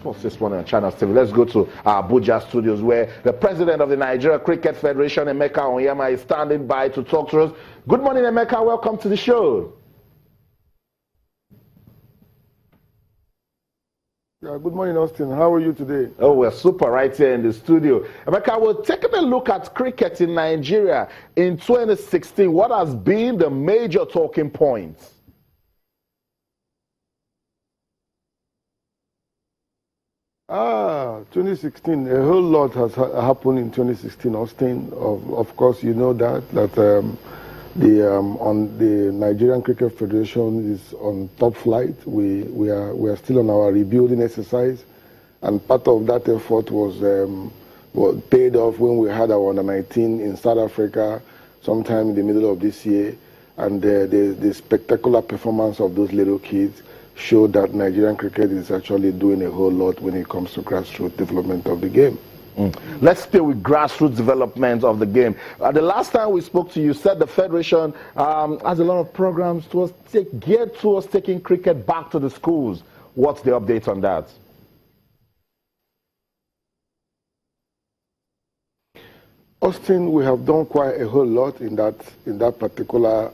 sports this morning on Channel TV. Let's go to our Abuja studios where the president of the Nigeria Cricket Federation, Emeka Onyeama, is standing by to talk to us. Good morning, Emeka. Welcome to the show. Yeah, good morning, Austin. How are you today? Oh, we're super right here in the studio. Emeka, we're taking a look at cricket in Nigeria in 2016. What has been the major talking points? 2016, a whole lot has happened in 2016, Austin. Of course, you know that the Nigerian Cricket Federation is on top flight. We are still on our rebuilding exercise, and part of that effort was paid off when we had our under-19 in South Africa sometime in the middle of this year, and the spectacular performance of those little kids showed that Nigerian cricket is actually doing a whole lot when it comes to grassroots development of the game. Let's stay with grassroots development of the game. The last time we spoke to you, said the Federation has a lot of programs geared towards taking cricket back to the schools. What's the update on that? Austin, we have done quite a whole lot in that particular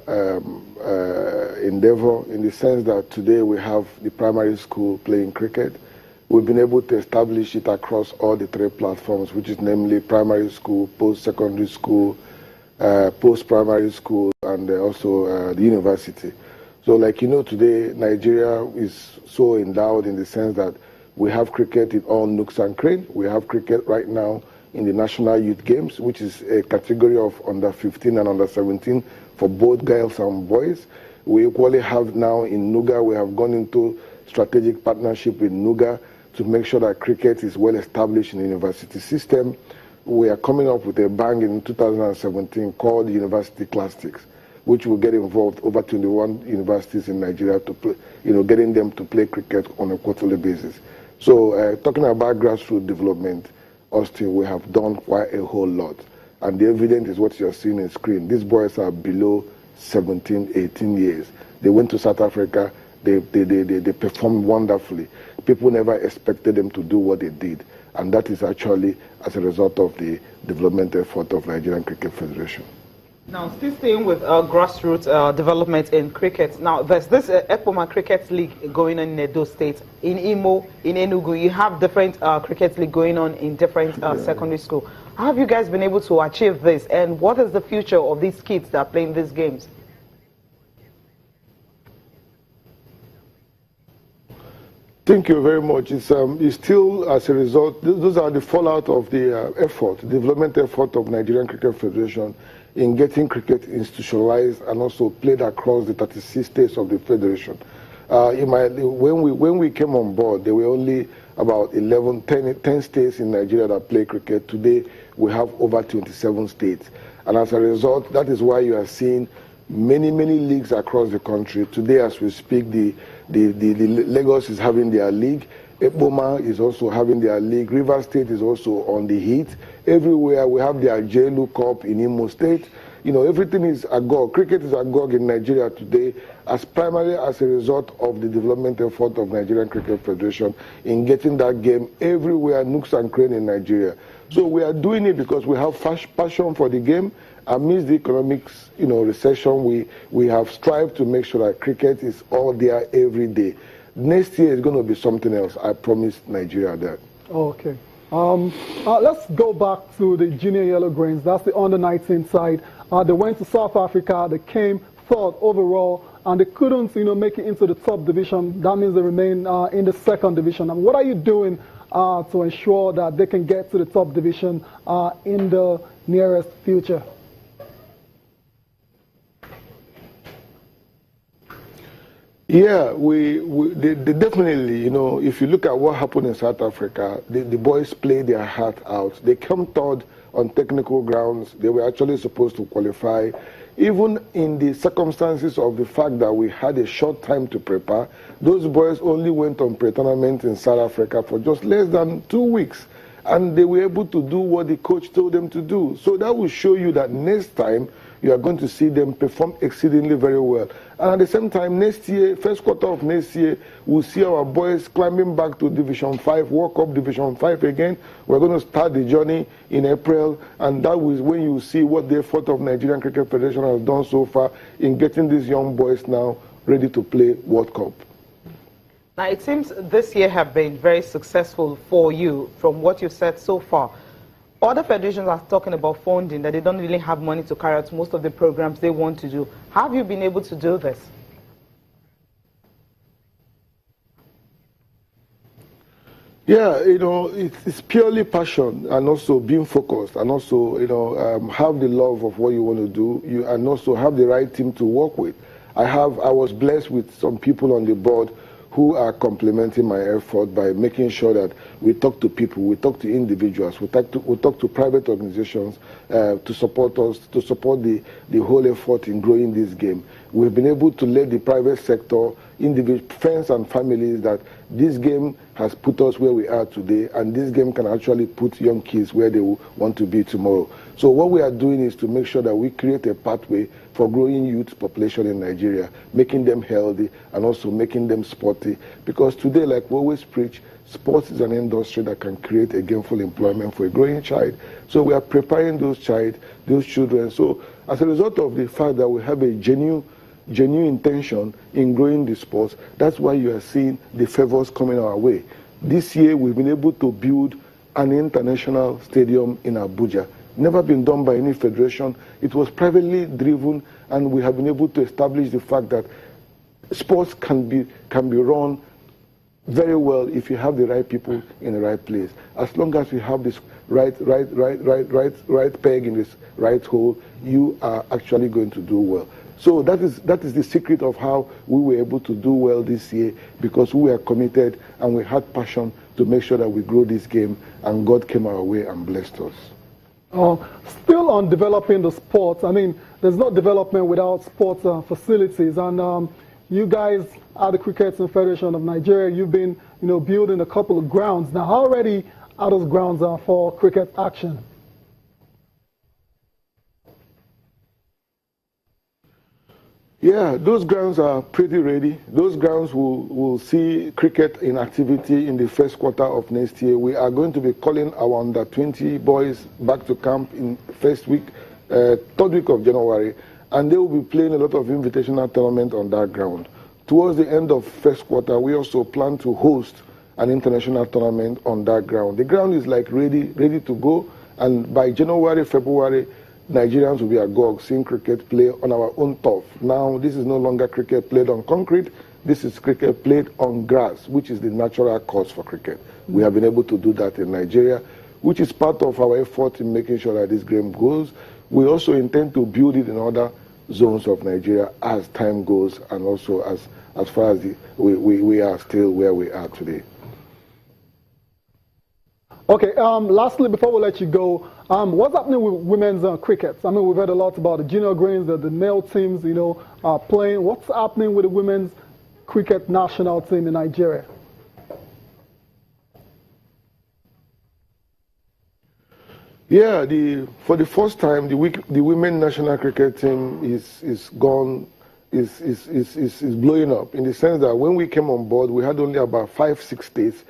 endeavor, in the sense that today we have the primary school playing cricket. We've been able to establish it across all the three platforms, which is namely primary school, post-secondary school, post-primary school, and also the university. So like you know, today Nigeria is so endowed in the sense that we have cricket in all nooks and crannies. We have cricket right now in the National Youth Games, which is a category of under 15 and under 17 for both girls and boys. We equally have now in Nuga, we have gone into strategic partnership with Nuga to make sure that cricket is well established in the university system. We are coming up with a bang in 2017 called University Classics, which will get involved over 21 universities in Nigeria to play, getting them to play cricket on a quarterly basis. So talking about grassroots development, Austin, we have done quite a whole lot. And the evidence is what you're seeing on the screen. These boys are below 17, 18 years. They went to South Africa. They performed wonderfully. People never expected them to do what they did. And that is actually as a result of the development effort of Nigerian Cricket Federation. Now, still staying with grassroots development in cricket. Now, there's this Epoma Cricket League going on in Edo State, in Imo, in Enugu. You have different cricket league going on in different secondary schools. How have you guys been able to achieve this? And what is the future of these kids that are playing these games? Thank you very much. It's still, as a result, those are the fallout of the development effort of Nigerian Cricket Federation in getting cricket institutionalized and also played across the 36 states of the federation. When we came on board, there were only about 10 states in Nigeria that play cricket. Today, we have over 27 states. And as a result, that is why you are seeing many leagues across the country. Today, as we speak, the Lagos is having their league. Epoma is also having their league. River State is also on the heat. Everywhere we have their JLU Cup in Imo State. Everything is agog. Cricket is agog in Nigeria today, primarily as a result of the development effort of Nigerian Cricket Federation in getting that game everywhere, nooks and crannies in Nigeria. So we are doing it because we have passion for the game. Amidst the economics, recession, we have strived to make sure that cricket is all there every day. Next year is going to be something else. I promise Nigeria that. Okay. Let's go back to the junior yellow grains. That's the under-19 side. They went to South Africa. They came third overall, and they couldn't, make it into the top division. That means they remain in the second division. And what are you doing to ensure that they can get to the top division in the nearest future? Yeah, they definitely, if you look at what happened in South Africa, the boys played their heart out. They came third on technical grounds. They were actually supposed to qualify. Even in the circumstances of the fact that we had a short time to prepare, those boys only went on pre-tournament in South Africa for just less than 2 weeks. And they were able to do what the coach told them to do. So that will show you that next time You are going to see them perform exceedingly very well. And at the same time, next year, first quarter of next year, we'll see our boys climbing back to Division 5, World Cup Division 5 again. We're going to start the journey in April, and that was when you see what the effort of Nigerian Cricket Federation has done so far in getting these young boys now ready to play World Cup. Now, it seems this year have been very successful for you from what you've said so far. Other federations are talking about funding, that they don't really have money to carry out most of the programs they want to do. Have you been able to do this? Yeah, it's purely passion and also being focused and also, have the love of what you want to do and also have the right team to work with. I was blessed with some people on the board who are complementing my effort by making sure that we talk to people, we talk to individuals, we talk to private organizations to support us, to support the whole effort in growing this game. We've been able to let the private sector, friends and families, that this game has put us where we are today, and this game can actually put young kids where they want to be tomorrow. So what we are doing is to make sure that we create a pathway for growing youth population in Nigeria, making them healthy and also making them sporty. Because today, like we always preach, sports is an industry that can create a gainful employment for a growing child. So we are preparing those children. So as a result of the fact that we have a genuine intention in growing the sports, that's why you are seeing the favors coming our way. This year, we've been able to build an international stadium in Abuja. Never been done by any federation. It was privately driven, and we have been able to establish the fact that sports can be run very well if you have the right people in the right place. As long as you have this right peg in this right hole, you are actually going to do well. So that is the secret of how we were able to do well this year, because we were committed and we had passion to make sure that we grow this game, and God came our way and blessed us. Still on developing the sports, I mean, there's no development without sports facilities, and you guys at the Cricket Federation of Nigeria, you've been, building a couple of grounds. Now, how ready are those grounds for cricket action? Yeah, those grounds are pretty ready. Those grounds will see cricket in activity in the first quarter of next year. We are going to be calling our under-20 boys back to camp in third week of January, and they will be playing a lot of invitational tournament on that ground. Towards the end of first quarter, we also plan to host an international tournament on that ground. The ground is like ready to go, and by January, February, Nigerians will be agog seeing cricket play on our own turf. Now, this is no longer cricket played on concrete. This is cricket played on grass, which is the natural course for cricket. We have been able to do that in Nigeria, which is part of our effort in making sure that this game goes. We also intend to build it in other zones of Nigeria as time goes, and also as far as we are still where we are today. Okay, lastly, before we let you go, what's happening with women's cricket? I mean, we've heard a lot about the junior greens, the male teams, playing. What's happening with the women's cricket national team in Nigeria? Yeah, for the first time, the women national cricket team is blowing up, in the sense that when we came on board, we had only about 5-6 states.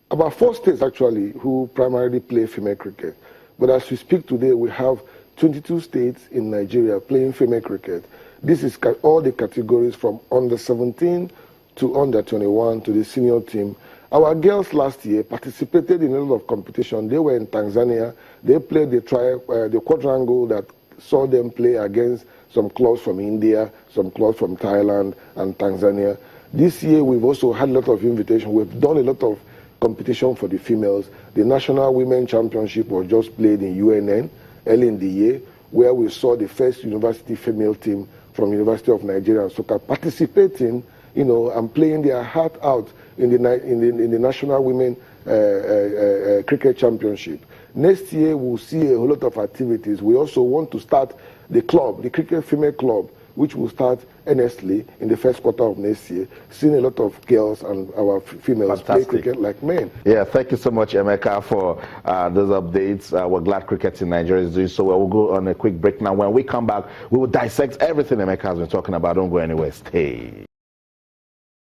About 4 states, actually, who primarily play female cricket. But as we speak today, we have 22 states in Nigeria playing female cricket. This is all the categories from under 17 to under 21 to the senior team. Our girls last year participated in a lot of competition. They were in Tanzania. They played the quadrangle that saw them play against some clubs from India, some clubs from Thailand and Tanzania. This year, we've also had a lot of invitation. We've done a lot of competition for the females. The National Women Championship was just played in UNN early in the year, where we saw the first university female team from University of Nigeria and Soccer participating, and playing their heart out in the National Women Cricket Championship. Next year, we'll see a whole lot of activities. We also want to start the club, the Cricket Female Club, which will start earnestly in the first quarter of next year, seeing a lot of girls and our females play cricket like men. Yeah, thank you so much, Emeka, for those updates. We're glad cricket in Nigeria is doing so well. We'll go on a quick break now. When we come back, we will dissect everything Emeka has been talking about. Don't go anywhere. Stay.